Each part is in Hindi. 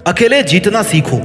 अकेले जीतना सीखो।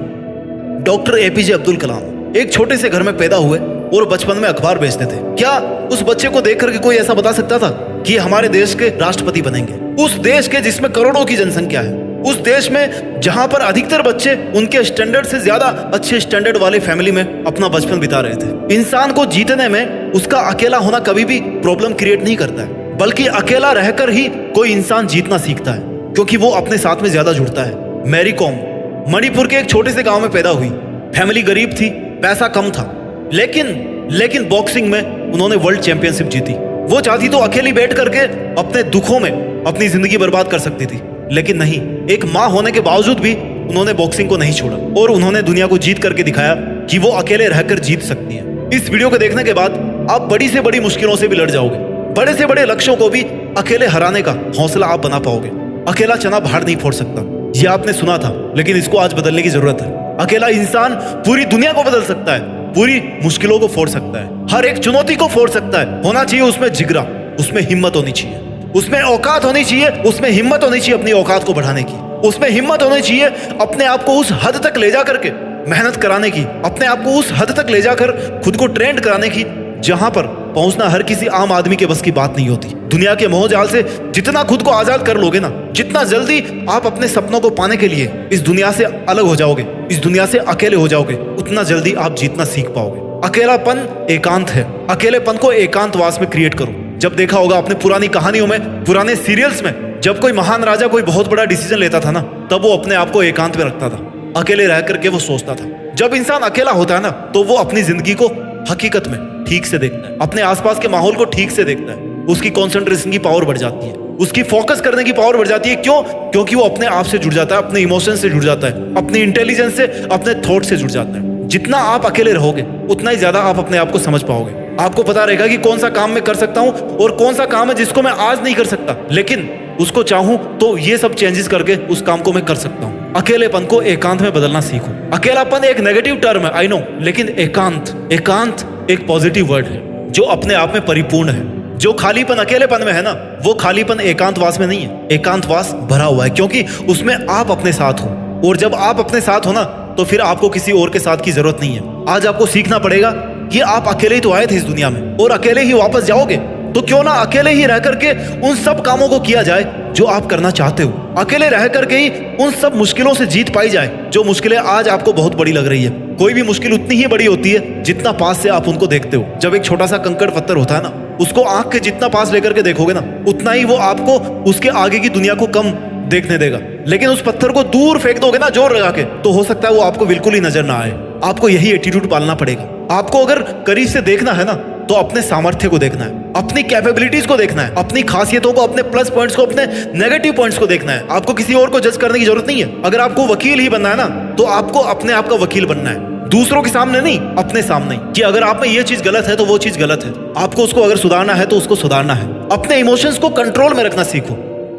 डॉक्टर एपीजे अब्दुल कलाम एक छोटे से घर में पैदा हुए और बचपन में अखबार बेचते थे। क्या उस बच्चे को देख करके कोई ऐसा बता सकता था कि हमारे देश के राष्ट्रपति बनेंगे? उस देश के जिसमें करोड़ों की जनसंख्या है, उस देश में जहां पर अधिकतर बच्चे उनके स्टैंडर्ड से ज्यादा अच्छे स्टैंडर्ड वाले फैमिली में अपना बचपन बिता रहे थे। इंसान को जीतने में उसका अकेला होना कभी भी प्रॉब्लम क्रिएट नहीं करता है, बल्कि अकेला रहकर ही कोई इंसान जीतना सीखता है, क्योंकि वो अपने साथ में ज्यादा जुड़ता है। मैरी कॉम मणिपुर के एक छोटे से गांव में पैदा हुई। फैमिली गरीब थी, पैसा कम था, लेकिन बॉक्सिंग में उन्होंने वर्ल्ड चैंपियनशिप जीती। वो चाहती तो अकेली बैठ करके अपने दुखों में अपनी जिंदगी बर्बाद कर सकती थी, लेकिन नहीं, एक माँ होने के बावजूद भी उन्होंने बॉक्सिंग को नहीं छोड़ा और उन्होंने दुनिया को जीत करके दिखाया कि वो अकेले रहकर जीत सकती है। इस वीडियो को देखने के बाद आप बड़ी से बड़ी मुश्किलों से भी लड़ जाओगे, बड़े से बड़े लक्ष्यों को भी अकेले हराने का हौसला आप बना पाओगे। अकेला चना बाहर नहीं फोड़ सकता, ये आपने सुना था, लेकिन इसको आज बदलने की जरूरत है। अकेला इंसान पूरी दुनिया को बदल सकता है, पूरी मुश्किलों को फोड़ सकता है, हर एक चुनौती को फोड़ सकता है। होना चाहिए उसमें जिगरा, उसमें हिम्मत होनी चाहिए, उसमें औकात होनी चाहिए, उसमें हिम्मत होनी चाहिए अपनी औकात को बढ़ाने की, उसमें हिम्मत होनी चाहिए अपने आप को उस हद तक ले जा करके मेहनत कराने की, अपने आप को उस हद तक ले जाकर खुद को ट्रेंड कराने की जहां पर पहुंचना हर किसी आम आदमी के बस की बात नहीं होती। दुनिया के मोहजाल से जितना खुद को आजाद कर लोगे ना, जितना जल्दी आप अपने सपनों को पाने के लिए इस दुनिया से अलग हो जाओगे, इस दुनिया से अकेले हो जाओगे, उतना जल्दी आप जीतना सीख पाओगे। अकेलापन एकांत है, अकेलेपन को एकांतवास में क्रिएट करो। जब देखा होगा अपने पुरानी कहानियों में, पुराने सीरियल्स में, जब कोई महान राजा कोई बहुत बड़ा डिसीजन लेता था ना, तब वो अपने आप को एकांत में रखता था, अकेले रह करके वो सोचता था। जब इंसान अकेला होता है ना, तो वो अपनी जिंदगी को हकीकत में ठीक से देखता है, अपने आसपास के माहौल को ठीक से देखता है। उसकी कंसंट्रेशन की पावर बढ़ जाती है, उसकी फोकस करने की पावर बढ़ जाती है। क्यों? क्योंकि वो अपने आप से जुड़ जाता है, अपने इमोशन से जुड़ जाता है, अपनी इंटेलिजेंस से, अपने थॉट से जुड़ जाता है। जितना आप अकेले रहोगे उतना ही ज्यादा आप अपने आप को समझ पाओगे। आपको पता रहेगा कि कौन सा काम मैं कर सकता हूं और कौन सा काम है जिसको मैं आज नहीं कर सकता, लेकिन उसको चाहूं तो ये सब चेंजेस करके उस काम को मैं कर सकता हूं। अकेलेपन को एकांत में बदलना सीखो। अकेलापन एक नेगेटिव टर्म है, आई नो, लेकिन एकांत एक पॉजिटिव वर्ड है जो अपने आप में परिपूर्ण है। जो खालीपन अकेलेपन में है ना, वो खालीपन एकांतवास में नहीं है, एकांतवास भरा हुआ है, क्योंकि उसमें आप अपने साथ हो। और जब आप अपने साथ हो ना, तो फिर आपको किसी और के साथ की जरूरत नहीं है। आज आपको सीखना पड़ेगा कि आप अकेले ही तो आए थे इस दुनिया में और अकेले ही वापस जाओगे, तो क्यों ना अकेले ही रह करके उन सब कामों को किया जाए जो आप करना चाहते हो। अकेले रह करके ही उन सब मुश्किलों से जीत पाई जाए जो मुश्किलें आज आपको बहुत बड़ी लग रही है। कोई भी मुश्किल उतनी ही बड़ी होती है जितना पास से आप उनको देखते हो। जब एक छोटा सा कंकड़ पत्थर होता है ना, उसको आंख के जितना पास लेकर के देखोगे ना, उतना ही वो आपको उसके आगे की दुनिया को कम देखने देगा। लेकिन उस पत्थर को दूर फेंक दोगे ना जोर लगा के, तो हो सकता है वो आपको बिल्कुल ही नजर ना आए। आपको यही एटीट्यूड पालना पड़ेगा। आपको अगर करीब से देखना है ना, तो अपने सामर्थ्य को देखना है, अपनी कैपेबिलिटीज को देखना है, अपनी खासियतों को, अपने प्लस पॉइंट्स को, अपने नेगेटिव पॉइंट्स को देखना है। आपको किसी और को जज करने की जरूरत नहीं है। अगर आपको वकील ही बनना है ना, तो आपको अपने आप का वकील बनना है, दूसरों के सामने नहीं, अपने सामने, कि अगर आप में ये चीज गलत है तो वो चीज गलत है। आपको उसको अगर सुधारना है तो उसको सुधारना है। अपने इमोशंस को कंट्रोल में रखना सीखो,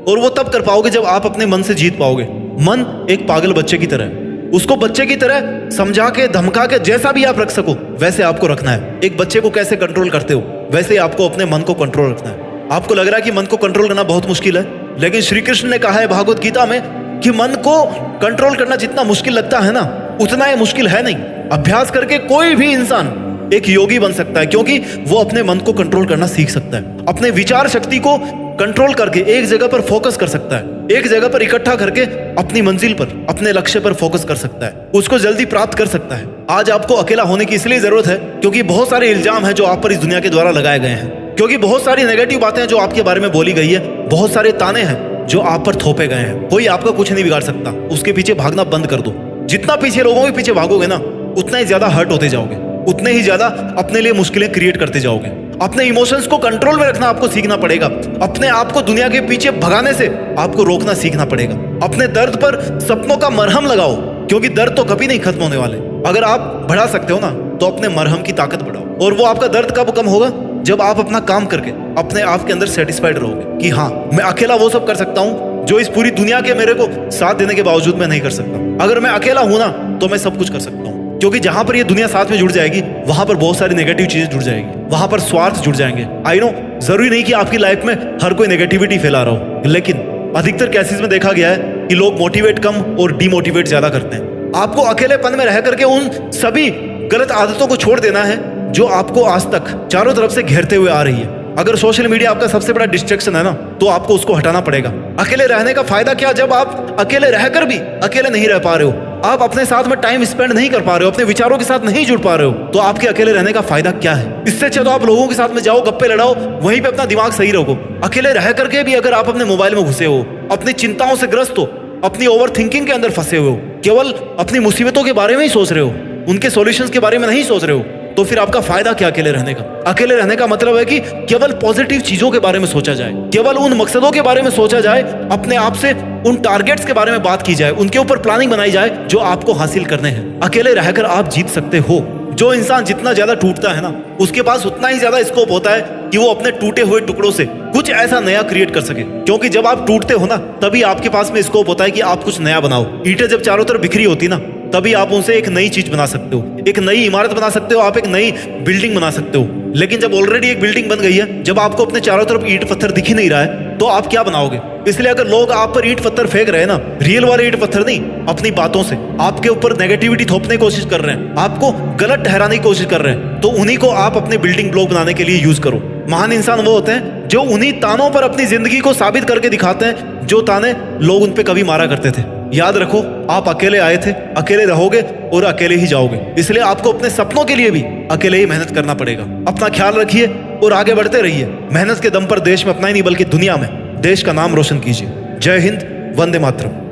और वो तब कर पाओगे जब आप अपने मन से जीत पाओगे। मन एक पागल बच्चे की तरह है, उसको बच्चे की तरह समझा के, धमका के, जैसा भी आप रख सको वैसे आपको रखना है। एक बच्चे को कैसे कंट्रोल करते हो, वैसे आपको अपने मन को कंट्रोल रखना है। आपको लग रहा है कि मन को कंट्रोल करना बहुत मुश्किल है, लेकिन श्री कृष्ण ने कहा है भागवत गीता में कि मन को कंट्रोल करना जितना मुश्किल लगता है ना, उतना ये मुश्किल है नहीं। अभ्यास करके कोई भी इंसान एक योगी बन सकता है, क्योंकि वो अपने मन को कंट्रोल करना सीख सकता है। अपने विचार शक्ति को कंट्रोल करके एक जगह पर फोकस कर सकता है, एक जगह पर इकट्ठा करके अपनी मंजिल पर, अपने लक्ष्य पर फोकस कर सकता है, उसको जल्दी प्राप्त कर सकता है। आज आपको अकेला होने की इसलिए जरूरत है क्योंकि बहुत सारे इल्जाम हैं जो आप पर इस दुनिया के द्वारा लगाए गए हैं, क्योंकि बहुत सारी नेगेटिव बातें हैं जो आपके बारे में बोली गई है, बहुत सारे ताने हैं जो आप पर थोपे गए हैं। कोई आपका कुछ नहीं बिगाड़ सकता, उसके पीछे भागना बंद कर दो। जितना पीछे लोगों के पीछे भागोगे ना, उतना ही ज्यादा हर्ट होते जाओगे, उतने ही ज्यादा अपने लिए मुश्किलें क्रिएट करते जाओगे। अपने इमोशंस को कंट्रोल में रखना आपको सीखना पड़ेगा। अपने आप को दुनिया के पीछे भगाने से आपको रोकना सीखना पड़ेगा। अपने दर्द पर सपनों का मरहम लगाओ, क्योंकि दर्द तो कभी नहीं खत्म होने वाले। अगर आप बढ़ा सकते हो ना, तो अपने मरहम की ताकत बढ़ाओ। और वो आपका दर्द कब कम होगा? जब आप अपना काम करके अपने आप के अंदर सेटिस्फाइड रहोगे कि हाँ, मैं अकेला वो सब कर सकता हूँ जो इस पूरी दुनिया के मेरे को साथ देने के बावजूद मैं नहीं कर सकता। अगर मैं अकेला हूं ना, तो मैं सब कुछ कर सकता हूँ। क्योंकि जहां पर ये दुनिया साथ में जुड़ जाएगी, वहां पर बहुत सारी नेगेटिव चीजें जुड़ जाएगी, वहां पर स्वार्थ जुड़ जाएंगे। आई नो, जरूरी नहीं कि आपकी लाइफ में हर कोई नेगेटिविटी फैला रहा हो, लेकिन अधिकतर केसेस में देखा गया है कि लोग मोटिवेट कम और डिमोटिवेट ज्यादा करते हैं। आपको अकेलेपन में रह करके उन सभी गलत आदतों को छोड़ देना है जो आपको आज तक चारों तरफ से घेरते हुए आ रही है। अगर सोशल मीडिया आपका सबसे बड़ा डिस्ट्रैक्शन है ना, तो आपको उसको हटाना पड़ेगा। अकेले रहने का फायदा क्या, जब आप अकेले रहकर भी अकेले नहीं रह पा रहे हो, आप अपने साथ में टाइम स्पेंड नहीं कर पा रहे हो, अपने विचारों के साथ नहीं जुड़ पा रहे हो, तो आपके अकेले रहने का फायदा क्या है? इससे अच्छा तो आप लोगों के साथ में जाओ, गप्पे लड़ाओ, वहीं पे अपना दिमाग सही रखो। अकेले रह करके भी अगर आप अपने मोबाइल में घुसे हो, अपनी चिंताओं से ग्रस्त हो, अपनी ओवर थिंकिंग के अंदर फंसे हुए हो, केवल अपनी मुसीबतों के बारे में ही सोच रहे हो, उनके सॉल्यूशंस के बारे में नहीं सोच रहे हो, तो फिर आपका फायदा क्या अकेले रहने का? अकेले रहने का मतलब है कि केवल पॉजिटिव चीजों के बारे में सोचा जाए, केवल उन मकसदों के बारे में सोचा जाए, अपने आप से उन टारगेट्स के बारे में बात की जाए, उनके ऊपर प्लानिंग बनाई जाए जो आपको हासिल करने हैं। अकेले रहकर आप जीत सकते हो। जो इंसान जितना ज्यादा टूटता है ना, उसके पास उतना ही ज्यादा स्कोप होता है कि वो अपने टूटे हुए टुकड़ों से कुछ ऐसा नया क्रिएट कर सके। क्योंकि जब आप टूटते हो ना, तभी आपके पास में स्कोप होता है कि आप कुछ नया बनाओ। ईंटें जब चारों तरफ बिखरी होती ना, तभी आप उनसे एक नई चीज बना सकते हो, एक नई इमारत बना सकते हो, आप एक नई बिल्डिंग बना सकते हो। लेकिन जब ऑलरेडी एक बिल्डिंग बन गई है, जब आपको अपने चारों तरफ ईंट पत्थर दिख ही नहीं रहा है, तो आप क्या बनाओगे? इसलिए अगर लोग आप पर ईंट पत्थर फेंक रहे हैं ना, रियल वाले ईंट पत्थर नहीं, अपनी बातों से आपके ऊपर नेगेटिविटी थोपने की कोशिश कर रहे हैं, आपको गलत ठहराने की कोशिश कर रहे हैं, तो उन्हीं को आप अपने बिल्डिंग ब्लॉक बनाने के लिए यूज करो। महान इंसान वो होते हैं जो उन्हीं तानों पर अपनी जिंदगी को साबित करके दिखाते हैं जो ताने लोग उन पे कभी मारा करते थे। याद रखो, आप अकेले आए थे, अकेले रहोगे और अकेले ही जाओगे। इसलिए आपको अपने सपनों के लिए भी अकेले ही मेहनत करना पड़ेगा। अपना ख्याल रखिए और आगे बढ़ते रहिए। मेहनत के दम पर देश में अपना ही नहीं बल्कि दुनिया में देश का नाम रोशन कीजिए। जय हिंद, वंदे मातरम।